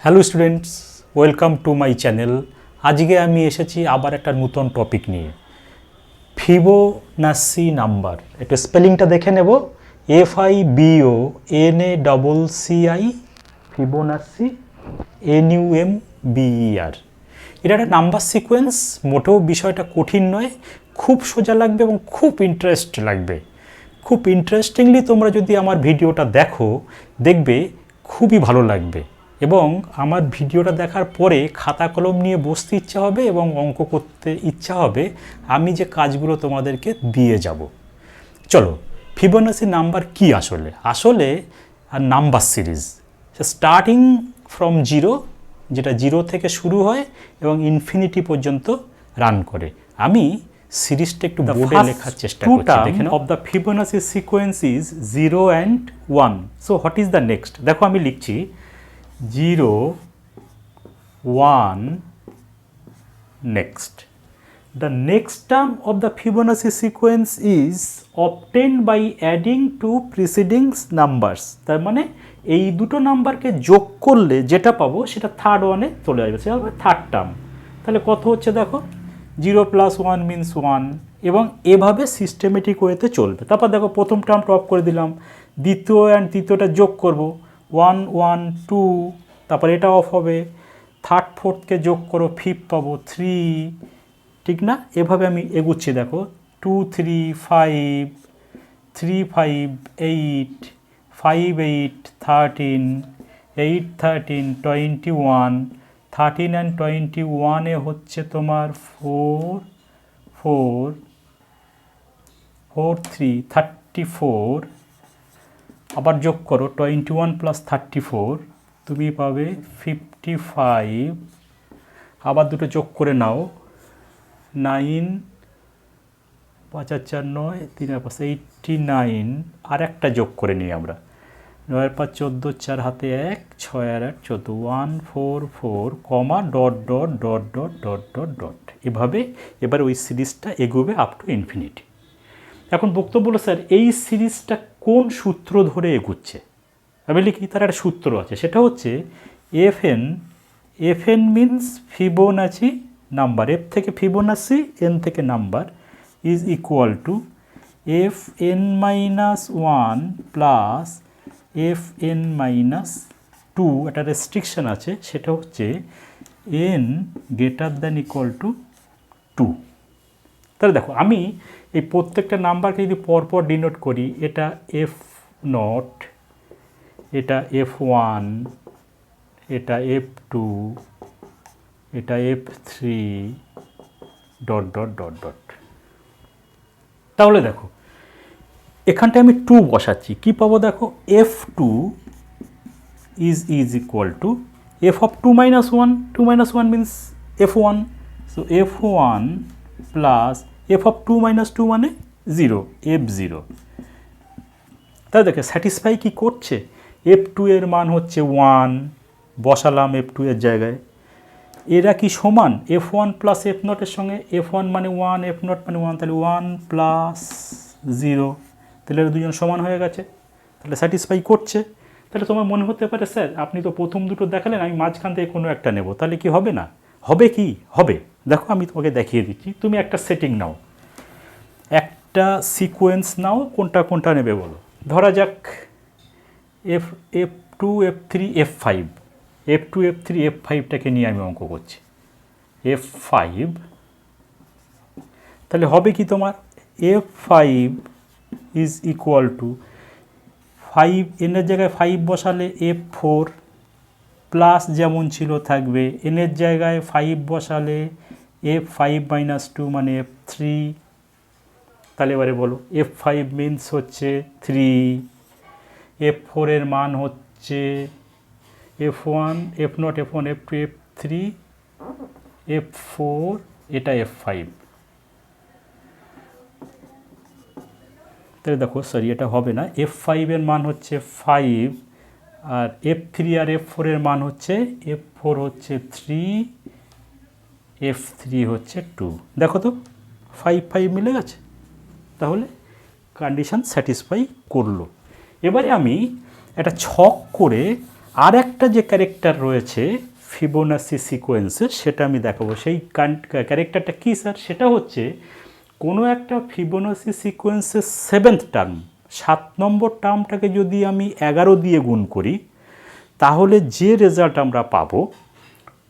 Hello students, welcome to my channel. আজকে আমি এসেছি আবার একটা নতুন টপিক নিয়ে, ফিবোনাচি নাম্বার। একটু স্পেলিংটা দেখে নেব, FIBONACCI, ফিবোনাচি, NUMBER। এটা একটা নাম্বার সিকোয়েন্স, মোটেও বিষয়টা কঠিন নয়, খুব সোজা লাগবে এবং খুব ইন্টারেস্ট লাগবে। খুব ইন্টারেস্টিংলি তোমরা যদি আমার ভিডিওটা দেখো, দেখবে খুবই ভালো লাগবে এবং আমার ভিডিওটা দেখার পরে খাতা কলম নিয়ে বসতে ইচ্ছা হবে এবং অঙ্ক করতে ইচ্ছা হবে। আমি যে কাজগুলো তোমাদেরকে দিয়ে যাব। চলো, ফিবোনাচি নাম্বার কি আসলে আর number series starting from zero, যেটা জিরো থেকে শুরু হয় এবং ইনফিনিটি পর্যন্ত রান করে। আমি সিরিজটা একটু বোর্ডে লেখার চেষ্টা করছি। দেখেন, of the Fibonacci sequence is 0 and 1। So what is the next? দেখো আমি লিখছি 0 1 next. The next term of the Fibonacci sequence is obtained by adding two preceding numbers. তার মানে এই দুটো নাম্বারকে যোগ করলে যেটা পাবো সেটা থার্ড ওয়ানে চলে আসবে, সেটা হবে থার্ড টার্ম। তাহলে কত হচ্ছে দেখো, 0 + 1 means 1, এবং এভাবে সিস্টেমেটিক ওয়েতে চলবে। তারপর দেখো প্রথম টার্ম টপ করে দিলাম, দ্বিতীয় অ্যান্ড তৃতীয়টা যোগ করব, 1 1 2, তারপর এটা অফ হবে, থার্ড ফোর্থকে যোগ করো, ফিফথ পাবো 3, ঠিক না? এভাবে আমি এগুচ্ছি, দেখো 2 3 5 3 5 8 5 8 13 8 13 21, 13 and 21 হচ্ছে তোমার 4 4 4 3 34, আবার যোগ করো 21 + 34, তুমি পাবে 55, আবার দুটো যোগ করে নাও, 9 5 আর 4 9 3 আর 5 89, আর একটা যোগ করে নিই আমরা, 9 আর 5 14, 4 হাতে 1, 6 আর 8 14, 1 4 4, কমা dot dot dot dot dot dot dot. এভাবে এবার ওই সিরিজটা এগোবে আপ টু ইনফিনিটি। এখন বক্তব্য হলো, স্যার এই সিরিজটা কোন সূত্র ধরে এগুচ্ছে? আমি লিখি তার একটা সূত্র আছে, সেটা হচ্ছে FN। FN means Fibonacci number, F থেকে ফিবোনাচি, এন থেকে number, is equal to FN-1 plus FN-2। একটা রেস্ট্রিকশন আছে, সেটা হচ্ছে n > 2। তাহলে দেখো, আমি এই প্রত্যেকটা নাম্বারকে যদি পরপর ডিনোট করি, এটা F0, এটা F1, এটা F2, এটা F3, dot dot dot dot. তাহলে দেখো এখানটায় আমি 2 বসাচ্ছি, কি পাবো দেখো, F2 is equal to F of 2 - 1, 2 - 1 means F1, so F1 plus F of 2 - 2 মানে 0, F0। তাহলে দেখো স্যাটিসফাই কি করছে, F2 এর মান হচ্ছে 1, বসালাম F2 এর জায়গায়। এরা কি সমান, F1 প্লাস F0 এর সঙ্গে, F1 মানে 1, F0 মানে 1, তাহলে 1 প্লাস 0, তাহলে এরা দুজন সমান হয়ে গেছে, তাহলে স্যাটিসফাই করছে। তাহলে তোমার মনে হতে পারে, স্যার আপনি তো প্রথম দুটো দেখালেন, আমি মাঝখান থেকে কোনো একটা নেব, তাহলে কি হবে না? হবে, কি হবে দেখো, আমি তোমাকে দেখিয়ে দিচ্ছি। তুমি একটা সেটিং নাও, একটা সিকোয়েন্স নাও, কোনটা কোনটা নেবে বলো। ধরা যাক F2 F3 F5, F2 F3 F5টাকে নিয়ে আমি অঙ্ক করছি। F5, তাহলে হবে কি তোমার, F5 ইজ ইকুয়াল টু 5, এনের জায়গায় 5 বসালে F4 প্লাস যেমন ছিল থাকবে, এনের জায়গায় 5 বসালে F5 - 2 মানে F3। তাহলে এবারে বলো, F5 মিনস হচ্ছে 3, F4 এর মান হচ্ছে F1, F0, F1, F2, F3, F4, এটা F5। তাহলে দেখো, সরি এটা হবে না, F5 এর মান হচ্ছে 5, আর F3 আর F4 এর মান হচ্ছে, F4 হচ্ছে 3, F3 হচ্ছে 2। দেখো তো 5 5 মিলে গেছে, তাহলে কন্ডিশন স্যাটিসফাই করলো। এবারে আমি একটা ছক করে আর একটা যে ক্যারেক্টার রয়েছে ফিবোনাসি সিকোয়েন্সে, সেটা আমি দেখাবো। সেই ক্যারেক্টারটা কী স্যার? সেটা হচ্ছে কোনো একটা ফিবোনাসি সিকোয়েন্সের 7th টার্ম, 7 নম্বর টার্মটাকে যদি আমি 11 দিয়ে গুণ করি, তাহলে যে রেজাল্ট আমরা পাবো,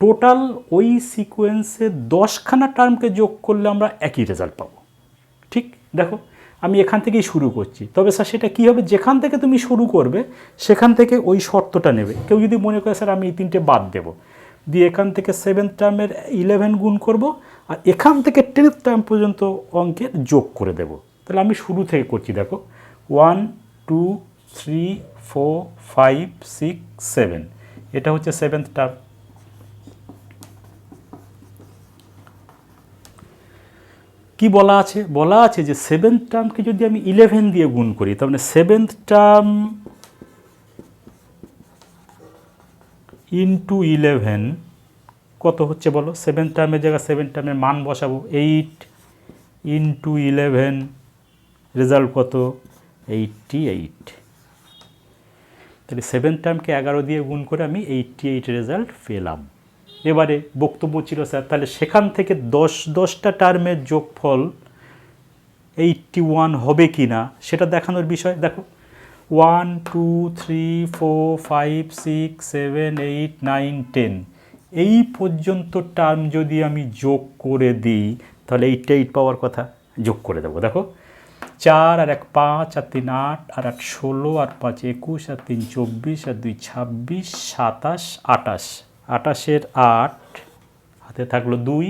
টোটাল ওই সিকোয়েন্সে 10খানা টার্মকে যোগ করলে আমরা একই রেজাল্ট পাবো। ঠিক দেখো, আমি এখান থেকেই শুরু করছি, তবে স্যার সেটা কী হবে, যেখান থেকে তুমি শুরু করবে সেখান থেকে ওই শর্তটা নেবে। কেউ যদি মনে করে স্যার আমি এই 3টে বাদ দেবো, দিয়ে এখান থেকে 7th টার্মের 11 গুণ করব, আর এখান থেকে 10th টার্ম পর্যন্ত অঙ্কের যোগ করে দেব। তাহলে আমি শুরু থেকে করছি, দেখো 1 2 3 4 5 6 7, এটা হচ্ছে 7th টার্ম। কি বলা আছে? বলা আছে যে 7th টার্মকে যদি আমি 11 দিয়ে গুণ করি, তার মানে 7th টার্ম ইন্টু 11 কত হচ্ছে বলো? 7th টার্মের জায়গায় 7th টার্মের মান বসাবো, 8 ইন্টু 11, রেজাল্ট কত? 88। তাহলে 7th টার্মকে 11 দিয়ে গুণ করে আমি 88 রেজাল্ট পেলাম। এবারে বক্তব্য ছিল স্যার তাহলে সেখান থেকে 10টা টার্মের যোগফল 81 হবে কি না সেটা দেখানোর বিষয়। দেখো 1 2 3 4 5 6 7 8 9 10, এই পর্যন্ত টার্ম যদি আমি যোগ করে দিই তাহলে 88 পাওয়ার কথা, যোগ করে দেবো। দেখো 4 আর 1 5 আর 3 8 আর 8 16 আর 5 21 আর 3 24 আর 2 26 27 28, 28-এর 8 হাতে থাকলো 2,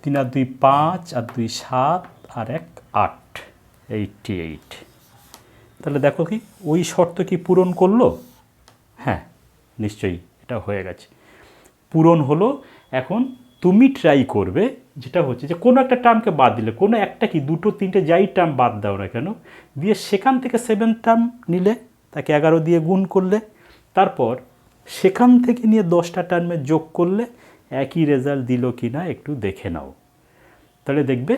3 আর 2 5 আর 2 7 আর 1 8, 88। তাহলে দেখো কি ওই শর্ত কি পূরণ করলো? হ্যাঁ নিশ্চয়ই এটা হয়ে গেছে, পূরণ হলো। এখন তুমি ট্রাই করবে, যেটা হচ্ছে যে কোনো একটা টার্মকে বাদ দিলে, কোনো একটা কি 2টো 3টে যাই টার্ম বাদ দাও না কেন, দিয়ে সেখান থেকে 7th টার্ম নিলে, তাকে 11 দিয়ে গুণ করলে, তারপর সেখান থেকে নিয়ে 10টা টার্মে যোগ করলে একই রেজাল্ট দিল কি না একটু দেখে নাও। তাহলে দেখবে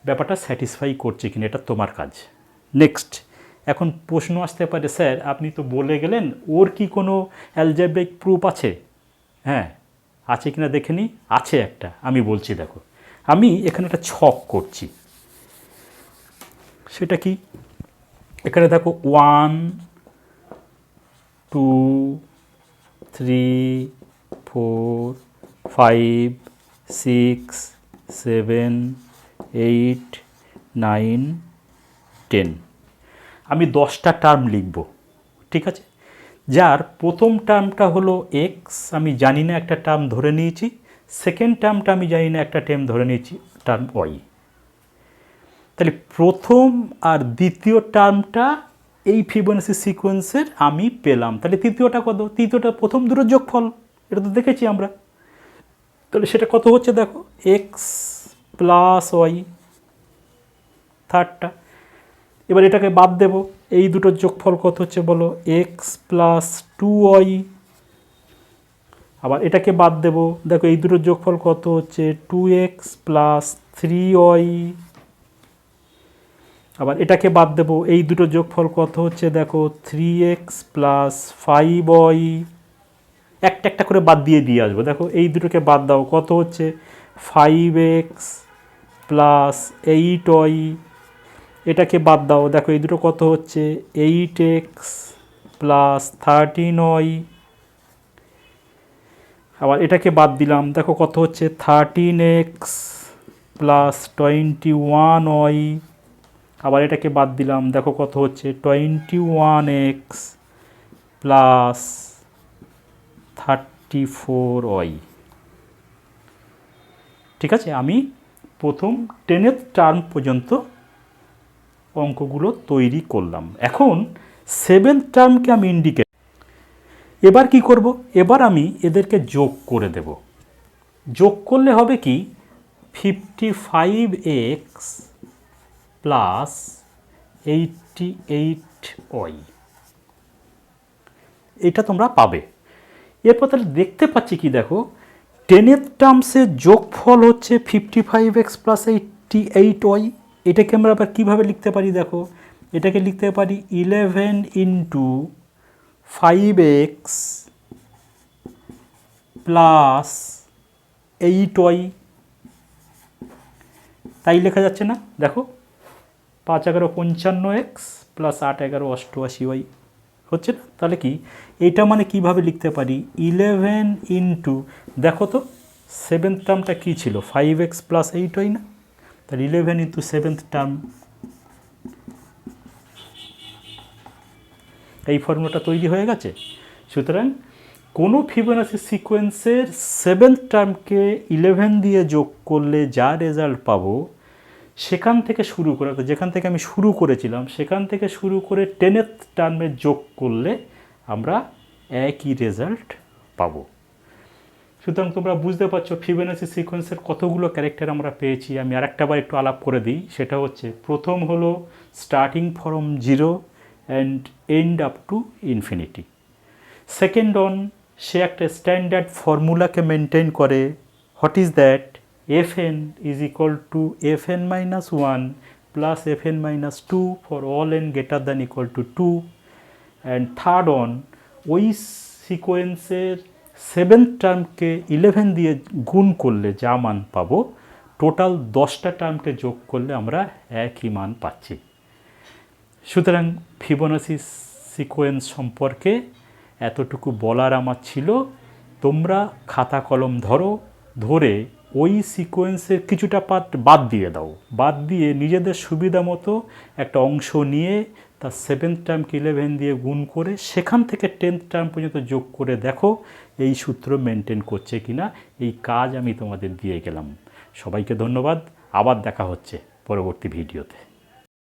ব্যাপারটা স্যাটিসফাই করছে কিনা, এটা তোমার কাজ। নেক্সট, এখন প্রশ্ন আসতে পারে স্যার আপনি তো বলে গেলেন ওর কি কোনো অ্যালজেব্রিক প্রুফ আছে? হ্যাঁ আছে কিনা দেখে নিই। আছে একটা, আমি বলছি। দেখো আমি এখানে একটা ছক করছি, সেটা কি? এখানে দেখো 1 2 3 4 5 6 7 8 9 10, আমি 10টা টার্ম লিখব। ঠিক আছে, যার প্রথম টার্মটা হলো এক্স, আমি জানি না একটা টার্ম ধরে নিয়েছি। সেকেন্ড টার্মটা আমি জানি না একটা টার্ম ধরে নিয়েছি, টার্ম ওয়াই। তাহলে প্রথম আর দ্বিতীয় টার্মটা এই ফিবোনাসি সিকোয়েন্সের আমি পেলাম। তাহলে তৃতীয়টা কত? তৃতীয়টা প্রথম দুটো যোগফল, এটা তো দেখেছি আমরা। তাহলে সেটা কত হচ্ছে দেখো, এক্স প্লাস ওয়াই থার্ডটা। এবার এটাকে বাদ দেব, এই দুটোর যোগফল কত হচ্ছে বলো, এক্স প্লাস 2y। আবার এটাকে বাদ দেব, দেখো এই দুটোর যোগফল কত হচ্ছে 2x প্লাস 3y। আবার এটাকে বাদ দেব, এই দুটোর যোগফল কত হচ্ছে দেখো 3x প্লাস 5y। একটা একটা করে বাদ দিয়ে আসবো। দেখো এই দুটোকে বাদ দাও, কত হচ্ছে 5x প্লাস 8y। এটাকে বাদ দাও, দেখো এই দুটো কত হচ্ছে 8x প্লাস 13y। আবার এটাকে বাদ দিলাম, দেখো কত হচ্ছে 13x প্লাস 21y। আবার এটাকে বাদ দিলাম, দেখো কত হচ্ছে 21x প্লাস 34y। ঠিক আছে, আমি প্রথম 10th টার্ম পর্যন্ত অঙ্কগুলো তৈরি করলাম। এখন 7th টার্মকে আমি ইন্ডিকেট, এবার কি করব? এবার আমি এদেরকে যোগ করে দেব। যোগ করলে হবে কি 55x প্লাস 88y, এটা তোমরা পাবে। এরপর তাহলে দেখতে পাচ্ছি কি, দেখো 10th টার্মসের যোগফল হচ্ছে 55x প্লাস 88y। এটাকে আমরা আবার কীভাবে লিখতে পারি? দেখো এটাকে লিখতে পারি 11 ইন্টু 5x প্লাস 8y, তাই লেখা যাচ্ছে না? দেখো 5 11 55x প্লাস 8 11 88y হচ্ছে না? তাহলে কি এটা মানে কিভাবে লিখতে পারি? 11 ইন্টু, দেখো তো সেভেন্থ টার্মটা কী ছিল? 5x প্লাস 8y না? তাহলে 11 ইন্টু সেভেন্থ টার্ম, এই ফর্মুলাটা তৈরি হয়ে গেছে। সুতরাং কোনো ফিবোনাসি সিকোয়েন্সের সেভেন্থ টার্মকে 11 দিয়ে যোগ করলে যা রেজাল্ট পাবো, সেখান থেকে শুরু করে, যেখান থেকে আমি শুরু করেছিলাম সেখান থেকে শুরু করে 10th টার্মে যোগ করলে আমরা একই রেজাল্ট পাবো। সুতরাং তোমরা বুঝতে পারছো ফিবোনাসি সিকোয়েন্সের কতগুলো ক্যারেক্টার আমরা পেয়েছি। আমি আরেকটা বার একটু আলাপ করে দিই। সেটা হচ্ছে, প্রথম হলো starting from 0 and end up to infinity. Second on, সে একটা স্ট্যান্ডার্ড ফর্মুলাকে মেনটেন করে। What is that? fn is equal to fn minus 1 plus fn minus 2 for all n greater than equal to 2. And third on, ওই সিকোয়েন্সের seventh টার্মকে 11 দিয়ে গুণ করলে যা মান পাবো, টোটাল 10টা টার্মকে যোগ করলে আমরা একই মান পাচ্ছি। সুতরাং ফিবোনাসি সিকোয়েন্স সম্পর্কে এতটুকু বলার আমার ছিল। তোমরা খাতা কলম ধরে ওই সিকোয়েন্সের কিছুটা পার্ট বাদ দিয়ে দাও, বাদ দিয়ে নিজেদের সুবিধা মতো একটা অংশ নিয়ে তার সেভেন্থ টার্মকে 11 দিয়ে গুণ করে সেখান থেকে 10th টার্ম পর্যন্ত যোগ করে দেখো এই সূত্র মেনটেন করছে কিনা। এই কাজ আমি তোমাদের দিয়ে গেলাম। সবাইকে ধন্যবাদ। আবার দেখা হচ্ছে পরবর্তী ভিডিওতে।